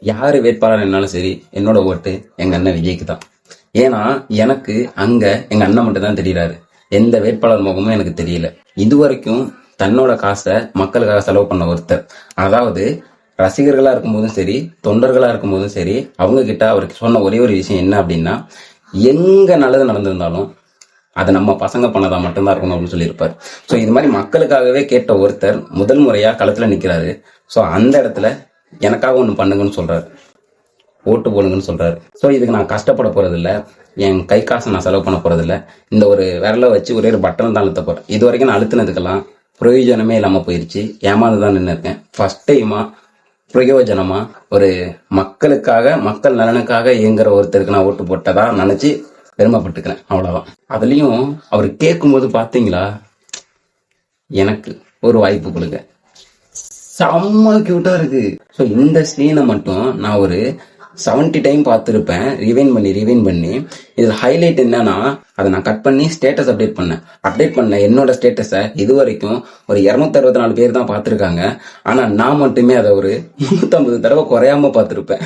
யாரு வேட்பாளர் என்னாலும் சரி, என்னோட ஓட்டு எங்க அண்ணன் விஜய்க்கு தான். ஏன்னா எனக்கு அங்க எங்க அண்ணன் மட்டும் தான் தெரியறாரு. எந்த வேட்பாளர் முகமும் எனக்கு தெரியல. இதுவரைக்கும் தன்னோட காசை மக்களுக்காக செலவு பண்ண ஒருத்தர். அதாவது ரசிகர்களா இருக்கும்போதும் சரி, தொண்டர்களா இருக்கும்போதும் சரி, அவங்க கிட்ட அவருக்கு சொன்ன ஒரே ஒரு விஷயம் என்ன அப்படின்னா, எங்க நல்லது நடந்திருந்தாலும் அது நம்ம பசங்க பண்ணதா மட்டும்தான் இருக்கணும் அப்படின்னு சொல்லியிருப்பாரு. ஸோ இது மாதிரி மக்களுக்காகவே கேட்ட ஒருத்தர் முதல் முறையா களத்துல நிக்கிறாரு. ஸோ அந்த இடத்துல எனக்காக ஒண்ணு பண்ணுங்கன்னு சொல்றாரு, ஓட்டு போடுங்கன்னு சொல்றாரு. ஸோ இதுக்கு நான் கஷ்டப்பட போறது இல்ல, என் கை காசை நான் செலவு பண்ண போறது இல்ல. இந்த ஒரு விரலை வச்சு ஒரே ஒரு பட்டன் தான் அழுத்த போறேன். இது வரைக்கும் நான் அழுத்தினதுக்கெல்லாம் பிரயோஜனமே இல்லாம போயிருச்சு. ஏமாந்துதான் நின்று இருக்கேன். ஃபர்ஸ்ட் டைமா பிரயோஜனமா ஒரு மக்களுக்காக, மக்கள் நலனுக்காக இயங்குற ஒருத்தருக்கு நான் ஓட்டு போட்டதா நினைச்சு பெருமைப்பட்டுக்கிறேன். அவ்வளவுதான். அதுலயும் அவர் கேட்கும்போது பாத்தீங்களா, எனக்கு ஒரு வாய்ப்பு கொடுங்க, செம்ம கியூட்டா இருக்கு. ஸோ இந்த சீனை மட்டும் நான் ஒரு 70 டைம் பார்த்துருப்பேன், ரிவைன் பண்ணி. இதுல ஹைலைட் என்னன்னா, அதை நான் கட் பண்ணி ஸ்டேட்டஸ் அப்டேட் பண்ண என்னோட ஸ்டேட்டஸை இது வரைக்கும் ஒரு 264 பேர் தான் பார்த்துருக்காங்க. ஆனா நான் மட்டுமே அதை ஒரு 350 தடவை குறையாம பார்த்துருப்பேன்.